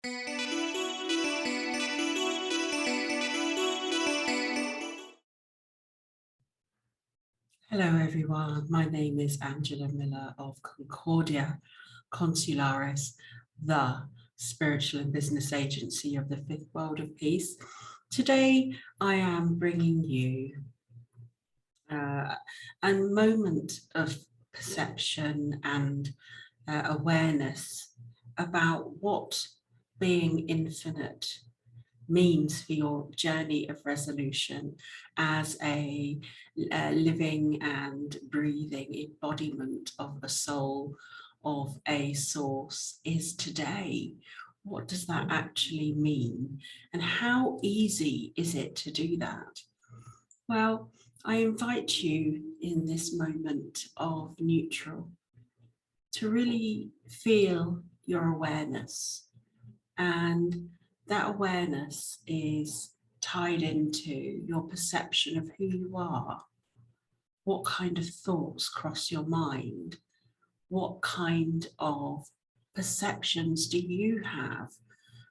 Hello everyone, my name is Angela Miller of Concordia Consularis, the spiritual and business agency of the Fifth World of Peace. Today I am bringing you a moment of perception and awareness about what being infinite means for your journey of resolution as a living and breathing embodiment of a soul, of a source is today. What does that actually mean? And how easy is it to do that? Well, I invite you in this moment of neutral to really feel your awareness, and that awareness is tied into your perception of who you are. What kind of thoughts cross your mind? What kind of perceptions do you have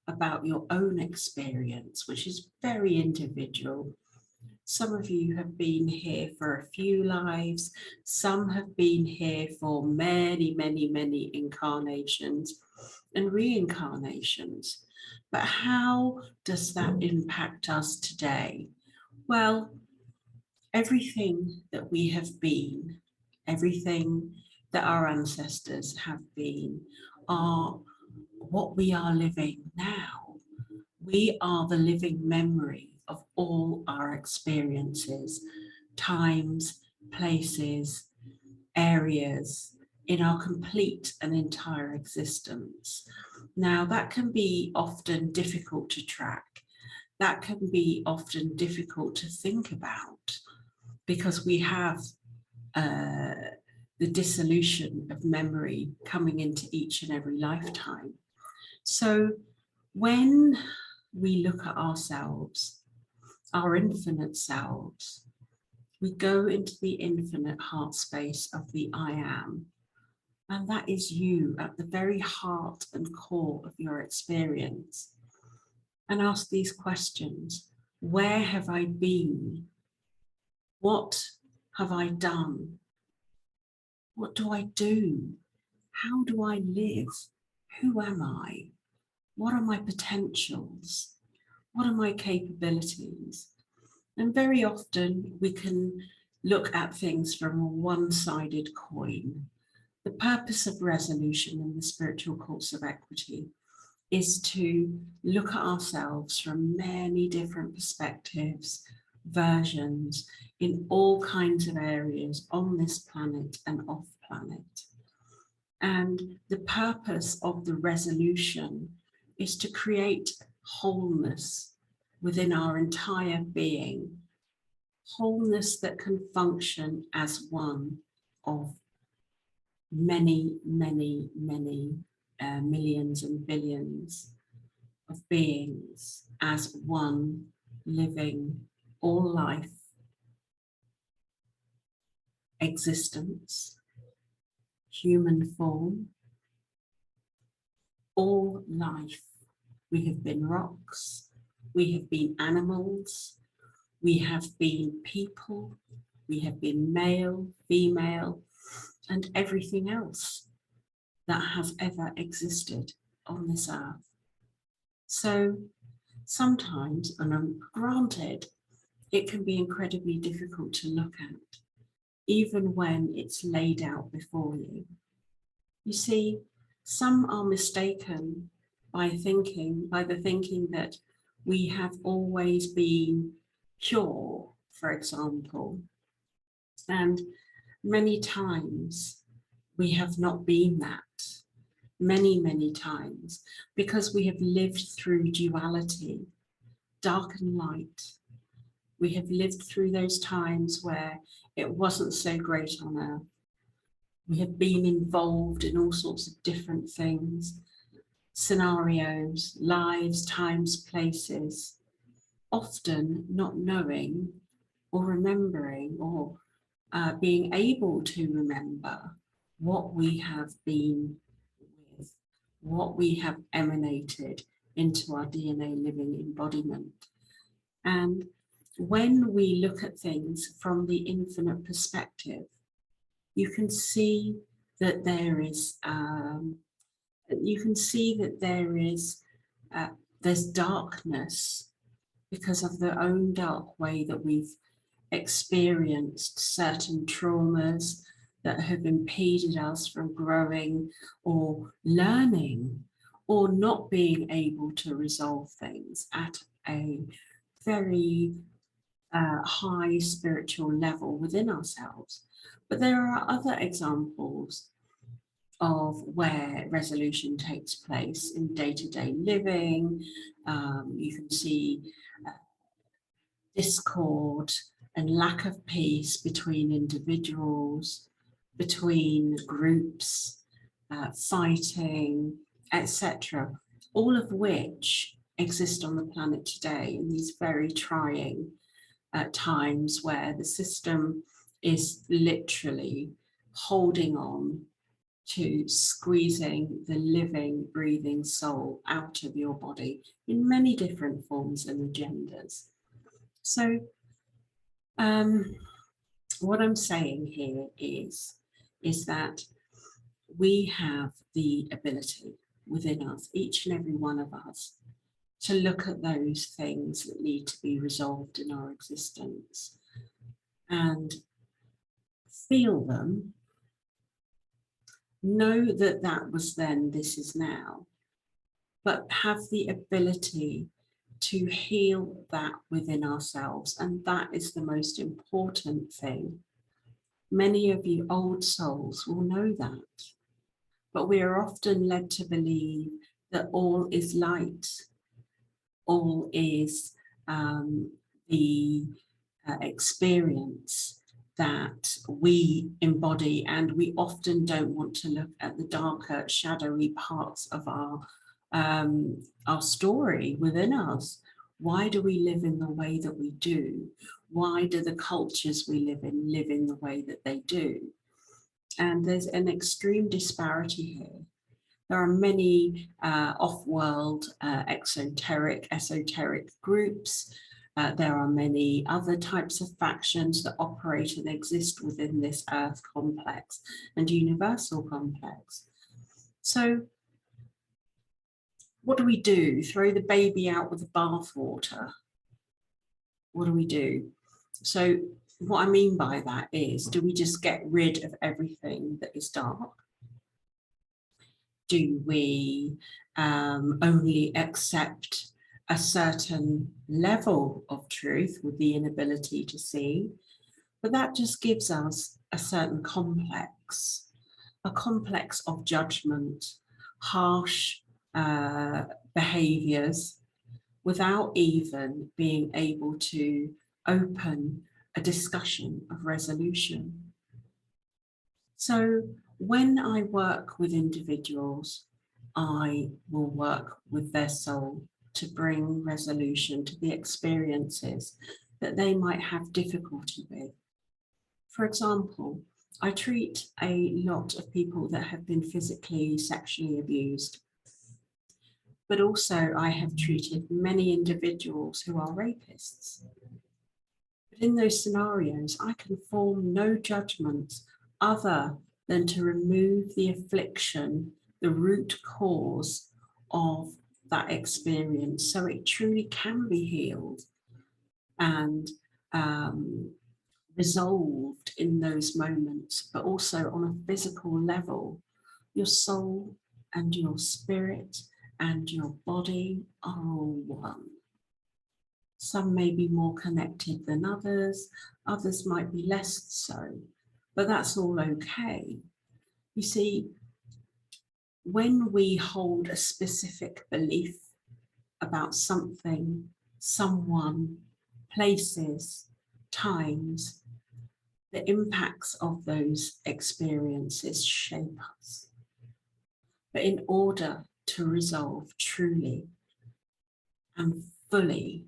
about your own experience, which is very individual? Some of you have been here for a few lives. Some have been here for many, many, many incarnations and reincarnations. But how does that impact us today? Well, everything that we have been, everything that our ancestors have been, are what we are living now. We are the living memory of all our experiences, times, places, areas in our complete and entire existence. Now, that can be often difficult to track. That can be often difficult to think about because we have the dissolution of memory coming into each and every lifetime. So when we look at ourselves, our infinite selves, we go into the infinite heart space of the I am. And that is you at the very heart and core of your experience. And ask these questions. Where have I been? What have I done? What do I do? How do I live? Who am I? What are my potentials? What are my capabilities? And very often we can look at things from a one-sided coin. The purpose of resolution in the spiritual course of equity is to look at ourselves from many different perspectives, versions, in all kinds of areas on this planet and off planet. And the purpose of the resolution is to create wholeness within our entire being, wholeness that can function as one of many, many, many millions and billions of beings as one living all life existence, human form, all life. We have been rocks, we have been animals, we have been people, we have been male, female, and everything else that has ever existed on this earth. So sometimes, and granted, it can be incredibly difficult to look at, even when it's laid out before you. You see, some are mistaken by the thinking that we have always been pure, for example. And many times we have not been that. Many, many times, because we have lived through duality, dark and light. We have lived through those times where it wasn't so great on earth. We have been involved in all sorts of different things, scenarios, lives, times, places, often not knowing or remembering or being able to remember what we have been with, what we have emanated into our DNA living embodiment. And when we look at things from the infinite perspective, you can see that there is there's darkness because of the own dark way that we've experienced certain traumas that have impeded us from growing or learning or not being able to resolve things at a very high spiritual level within ourselves. But there are other examples of where resolution takes place in day-to-day living. You can see discord and lack of peace between individuals, between groups, fighting, etc., all of which exist on the planet today in these very trying times where the system is literally holding on to squeezing the living, breathing soul out of your body in many different forms and agendas. So what I'm saying here is that we have the ability within us, each and every one of us, to look at those things that need to be resolved in our existence and feel them, know that that was then, this is now, but have the ability to heal that within ourselves. And that is the most important thing. Many of you old souls will know that, but we are often led to believe that all is light, all is the experience that we embody, and we often don't want to look at the darker, shadowy parts of our story within us. Why do we live in the way that we do? Why do the cultures we live in the way that they do? And there's an extreme disparity here. There are many off-world esoteric groups. There are many other types of factions that operate and exist within this earth complex and universal complex. So what do we do? Throw the baby out with the bathwater? What do we do? So what I mean by that is, do we just get rid of everything that is dark? Do we only accept a certain level of truth with the inability to see? But that just gives us a certain complex, a complex of judgment, harsh behaviors, without even being able to open a discussion of resolution. So when I work with individuals, I will work with their soul to bring resolution to the experiences that they might have difficulty with. For example, I treat a lot of people that have been physically, sexually abused, but also I have treated many individuals who are rapists. But in those scenarios, I can form no judgments other than to remove the affliction, the root cause of that experience, so it truly can be healed and resolved in those moments, but also on a physical level. Your soul and your spirit and your body are all one. Some may be more connected than others, others might be less so, but that's all okay. You see, when we hold a specific belief about something, someone, places, times, the impacts of those experiences shape us. But in order to resolve truly and fully,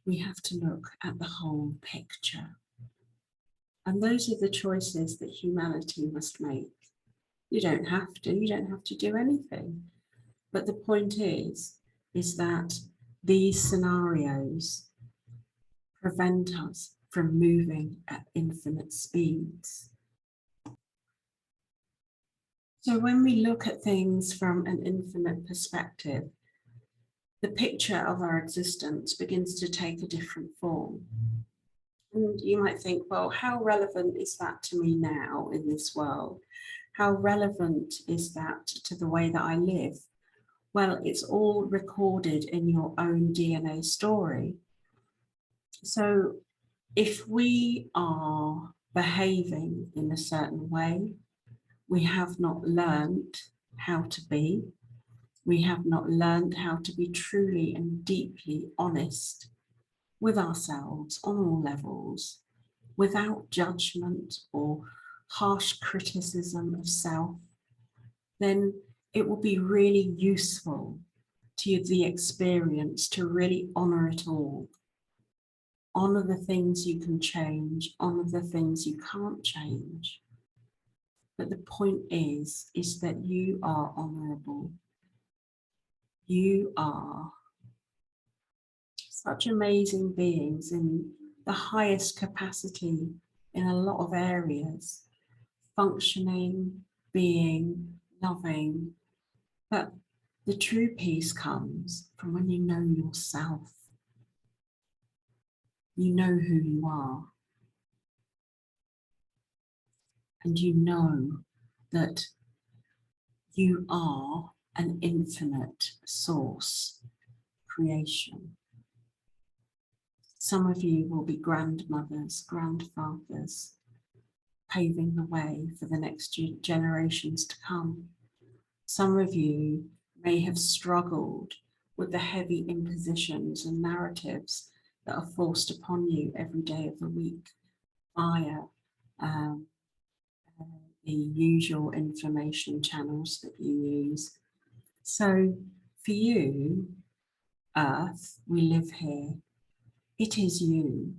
we have to look at the whole picture. And those are the choices that humanity must make. You don't have to do anything. But the point is that these scenarios prevent us from moving at infinite speeds. So when we look at things from an infinite perspective, the picture of our existence begins to take a different form. And you might think, well, how relevant is that to me now in this world? How relevant is that to the way that I live? Well, it's all recorded in your own DNA story. So if we are behaving in a certain way, we have not learned how to be. We have not learned how to be truly and deeply honest with ourselves on all levels, without judgment or harsh criticism of self. Then it will be really useful to the experience to really honor it all. Honor the things you can change, honor the things you can't change. But the point is that you are honorable. You are such amazing beings in the highest capacity in a lot of areas, functioning, being, loving. But the true peace comes from when you know yourself. You know who you are. And you know that you are an infinite source creation. Some of you will be grandmothers, grandfathers, paving the way for the next generations to come. Some of you may have struggled with the heavy impositions and narratives that are forced upon you every day of the week via the usual information channels that you use. So for you, Earth, we live here. It is you.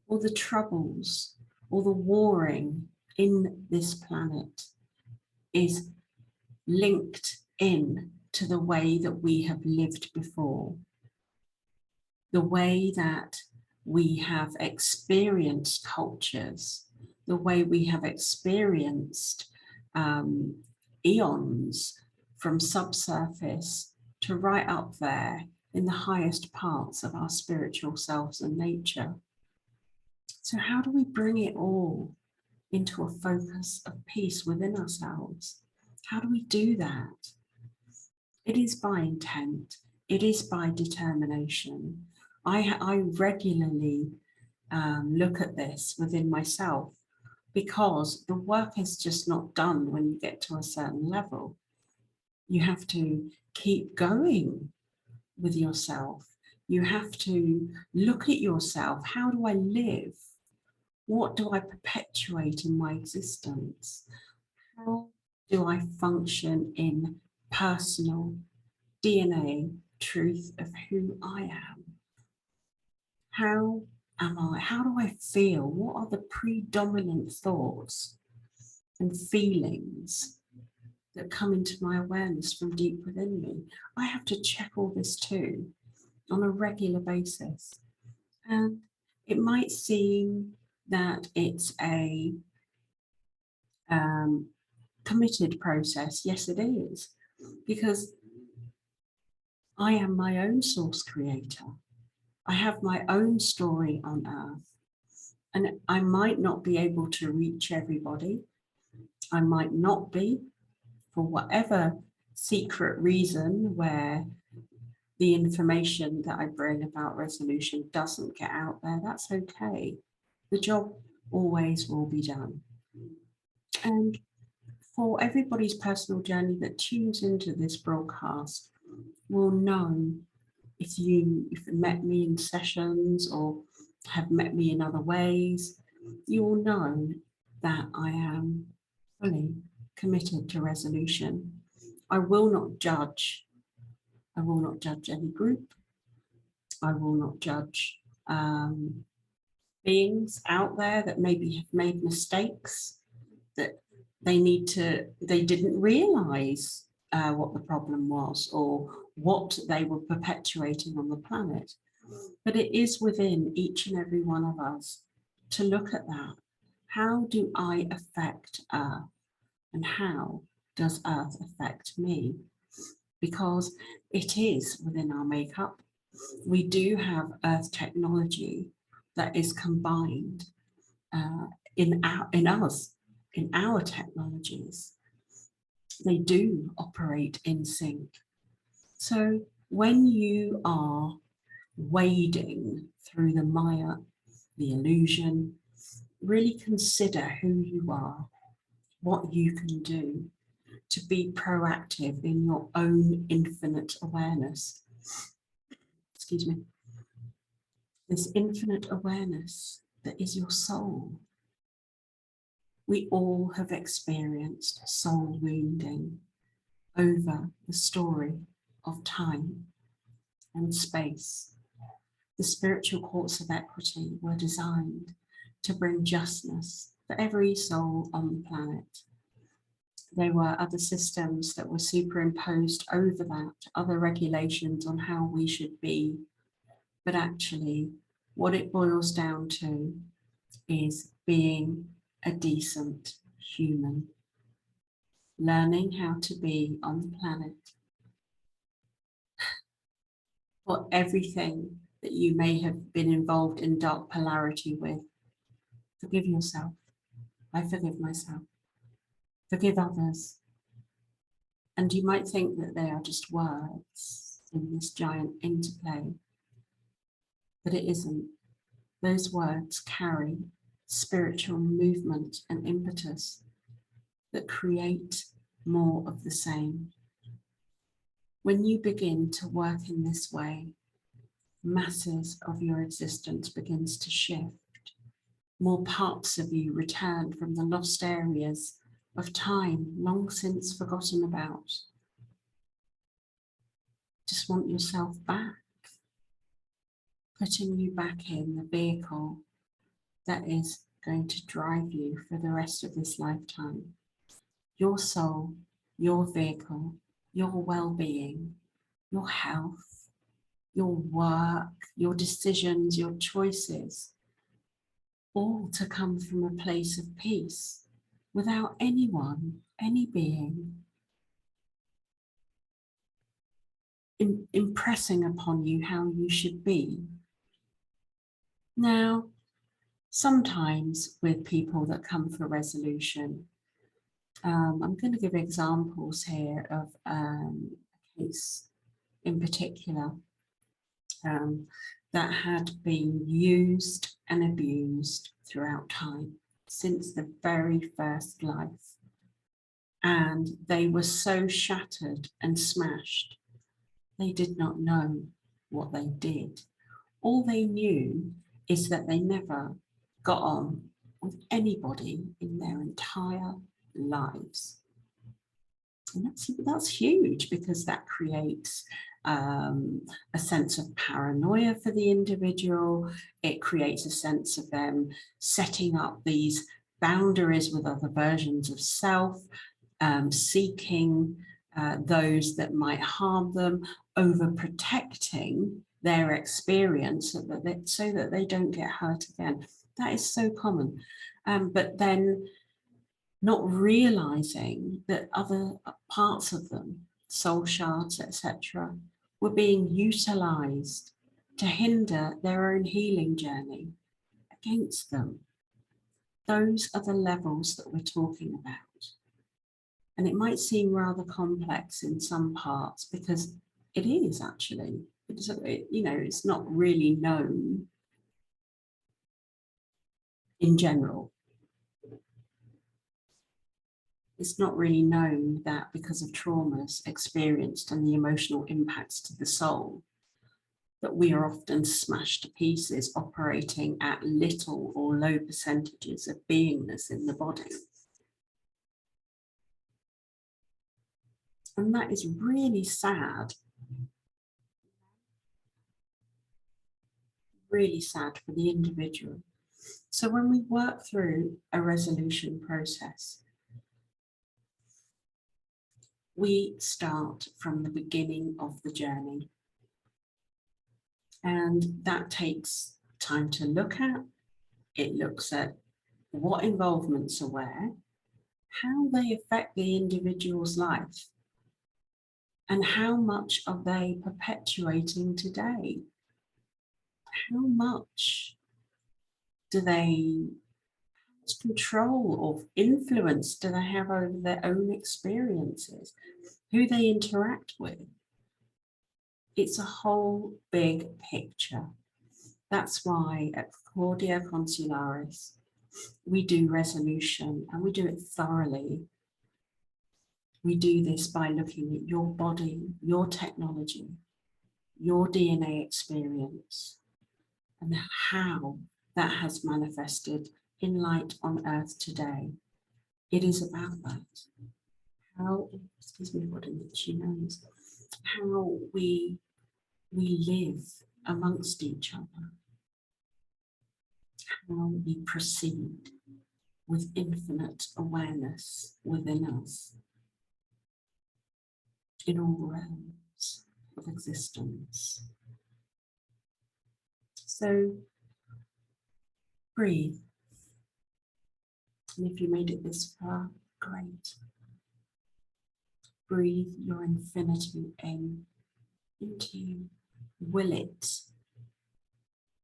All the troubles, all the warring in this planet is linked in to the way that we have lived before, the way that we have experienced cultures, the way we have experienced eons from subsurface to right up there in the highest parts of our spiritual selves and nature. So how do we bring it all into a focus of peace within ourselves? How do we do that? It is by intent. It is by determination. I regularly look at this within myself, because the work is just not done when you get to a certain level. You have to keep going with yourself. You have to look at yourself. How do I live? What do I perpetuate in my existence? How do I function in personal DNA truth of who I am? How am I? How do I feel? What are the predominant thoughts and feelings that come into my awareness from deep within me? I have to check all this too on a regular basis. And it might seem that it's a committed process. Yes, it is, because I am my own source creator. I have my own story on earth, and I might not be able to reach everybody. I might not be, for whatever secret reason, where the information that I bring about resolution doesn't get out there. That's okay. The job always will be done. And for everybody's personal journey that tunes into this broadcast will know, if you've met me in sessions or have met me in other ways, you will know that I am fully committed to resolution. I will not judge. I will not judge any group. I will not judge beings out there that maybe have made mistakes that they didn't realize what the problem was or what they were perpetuating on the planet. But it is within each and every one of us to look at that. How do I affect Earth? And how does Earth affect me? Because it is within our makeup. We do have Earth technology that is combined in our technologies. They do operate in sync. So when you are wading through the Maya, the illusion, really consider who you are, what you can do to be proactive in your own infinite awareness. Excuse me. This infinite awareness that is your soul. We all have experienced soul wounding over the story of time and space. The spiritual courts of equity were designed to bring justness for every soul on the planet. There were other systems that were superimposed over that, other regulations on how we should be. But actually, what it boils down to is being a decent human, learning how to be on the planet. For everything that you may have been involved in dark polarity with, forgive yourself. I forgive myself. Forgive others. And you might think that they are just words in this giant interplay, but it isn't. Those words carry spiritual movement and impetus that create more of the same. When you begin to work in this way, masses of your existence begins to shift. More parts of you return from the lost areas of time long since forgotten about. Just want yourself back, putting you back in the vehicle that is going to drive you for the rest of this lifetime. Your soul, your vehicle, your well-being, your health, your work, your decisions, your choices, all to come from a place of peace without anyone, any being impressing upon you how you should be. Now, sometimes with people that come for resolution, I'm going to give examples here of a case in particular that had been used and abused throughout time since the very first life. And they were so shattered and smashed, they did not know what they did. All they knew is that they never got on with anybody in their entire lives. And that's huge, because that creates a sense of paranoia for the individual. It creates a sense of them setting up these boundaries with other versions of self, seeking those that might harm them, overprotecting their experience so that they don't get hurt again. That is so common. But then not realizing that other parts of them, soul shards, etc., were being utilized to hinder their own healing journey against them. Those are the levels that we're talking about. And it might seem rather complex in some parts, because it is actually. It's not really known in general. It's not really known that because of traumas experienced and the emotional impacts to the soul, that we are often smashed to pieces, operating at little or low percentages of beingness in the body. And that is really sad. Really sad for the individual. So when we work through a resolution process, we start from the beginning of the journey. And that takes time to look at. It looks at what involvements are where, how they affect the individual's life, and how much are they perpetuating today? How much do they control or influence do they have over their own experiences, who they interact with? It's a whole big picture. That's why at Claudia Consularis, we do resolution and we do it thoroughly. We do this by looking at your body, your technology, your DNA experience, and how that has manifested in light on earth today. It is about that. How, excuse me, what an itchy nose, how we live amongst each other, how we proceed with infinite awareness within us in all realms of existence. So breathe. And if you made it this far, great. Breathe your infinity into you. Will it.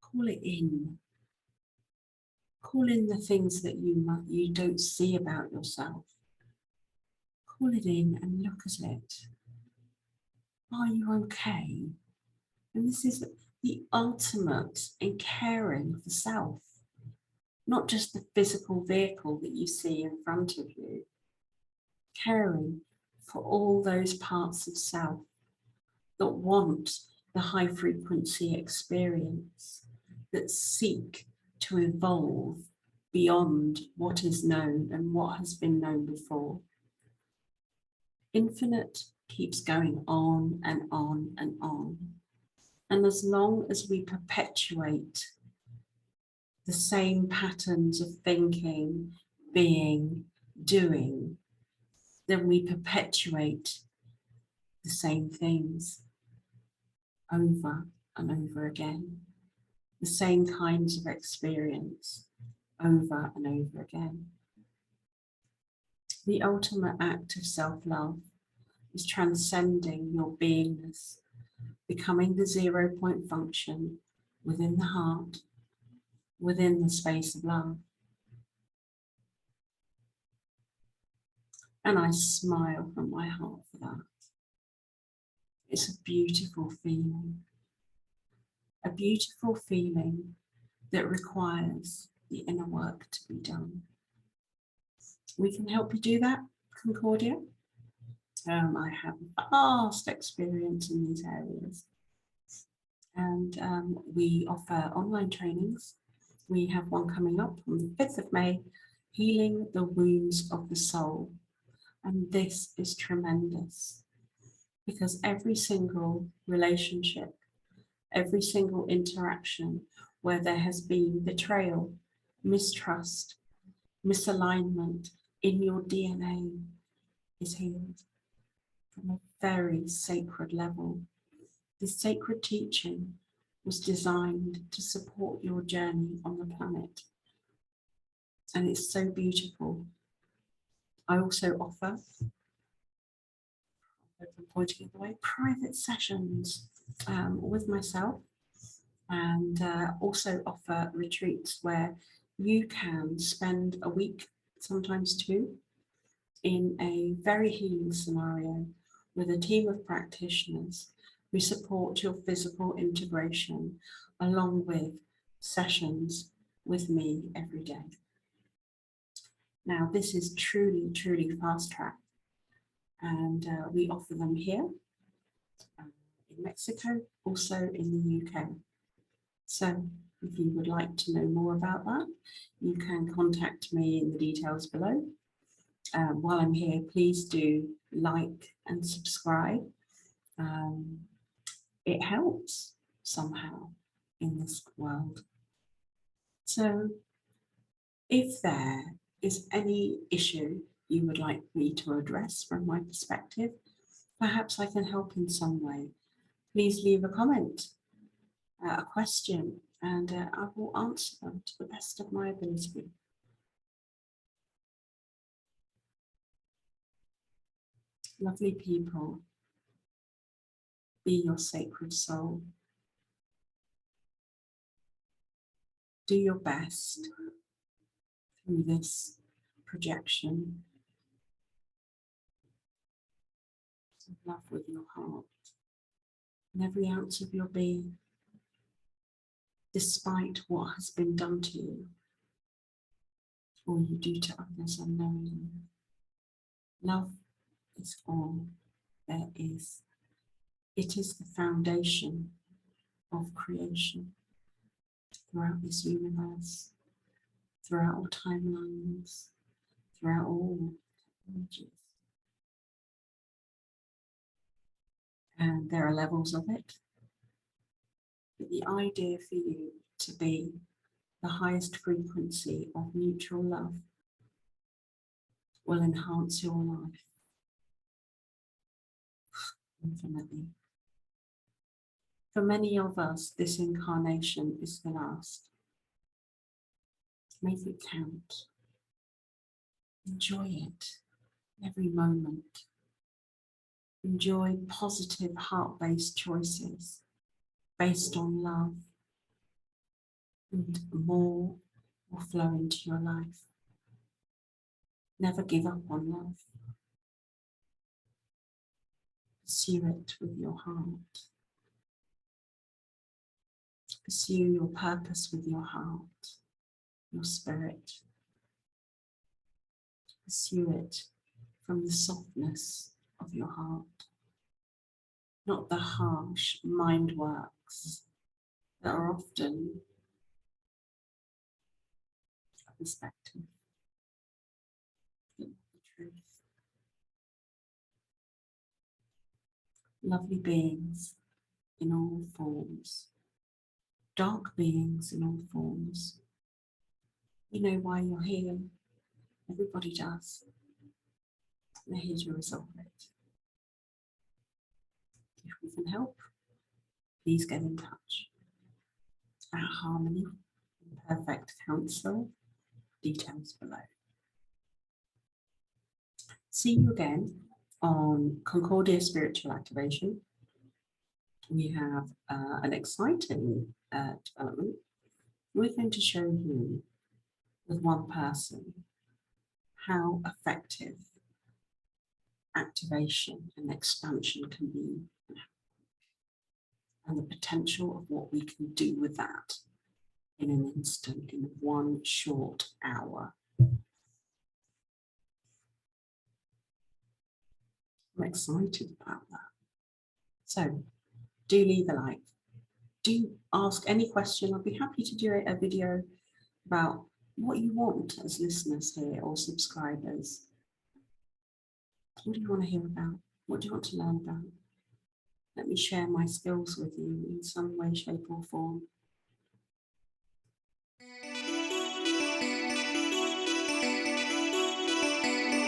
Call it in. Call in the things that you don't see about yourself. Call it in and look at it. Are you okay? And this is the ultimate in caring for self, not just the physical vehicle that you see in front of you. Caring for all those parts of self that want the high frequency experience, that seek to evolve beyond what is known and what has been known before. Infinite keeps going on and on and on. And as long as we perpetuate the same patterns of thinking, being, doing, then we perpetuate the same things over and over again, the same kinds of experience over and over again. The ultimate act of self-love is transcending your beingness, becoming the 0 point function within the heart, within the space of love. And I smile from my heart for that. It's a beautiful feeling that requires the inner work to be done. We can help you do that, Concordia. I have vast experience in these areas. And we offer online trainings. We have one coming up on the 5th of May, Healing the Wounds of the Soul. And this is tremendous because every single relationship, every single interaction where there has been betrayal, mistrust, misalignment in your DNA is healed from a very sacred level. This sacred teaching was designed to support your journey on the planet. And it's so beautiful. I also offer, I'm pointing it away, private sessions with myself, and also offer retreats where you can spend a week, sometimes 2, in a very healing scenario with a team of practitioners who support your physical integration along with sessions with me every day. Now, this is truly, truly fast track, and we offer them here in Mexico, also in the UK. So if you would like to know more about that, you can contact me in the details below. While I'm here, please do like and subscribe. It helps somehow in this world. So if there is any issue you would like me to address from my perspective, Perhaps I can help in some way. Please leave a comment, a question, and I will answer them to the best of my ability. Lovely people, be your sacred soul. Do your best through this projection of love with your heart and every ounce of your being, despite what has been done to you or you do to others unknowingly. Love is all there is. It is the foundation of creation throughout this universe, throughout all timelines, throughout all technologies. And there are levels of it. But the idea for you to be the highest frequency of mutual love will enhance your life infinitely. For many of us, this incarnation is the last. Make it count. Enjoy it, every moment. Enjoy positive heart-based choices based on love, and more will flow into your life. Never give up on love. Pursue it with your heart. Pursue your purpose with your heart, your spirit. Pursue it from the softness of your heart, not the harsh mind works that are often a perspective, but not the truth. Lovely beings in all forms, dark beings in all forms. You know why you're here. Everybody does. They're here to resolve it. If we can help, please get in touch. At Harmony Perfect Counsel, details below. See you again on Concordia Spiritual Activation. We have an exciting development. We're going to show you with one person how effective activation and expansion can be, and the potential of what we can do with that in an instant, in 1 short hour. I'm excited about that. So do leave a like. Do ask any question. I'll be happy to do a video about what you want as listeners here or subscribers. What do you want to hear about? What do you want to learn about? Let me share my skills with you in some way, shape or form.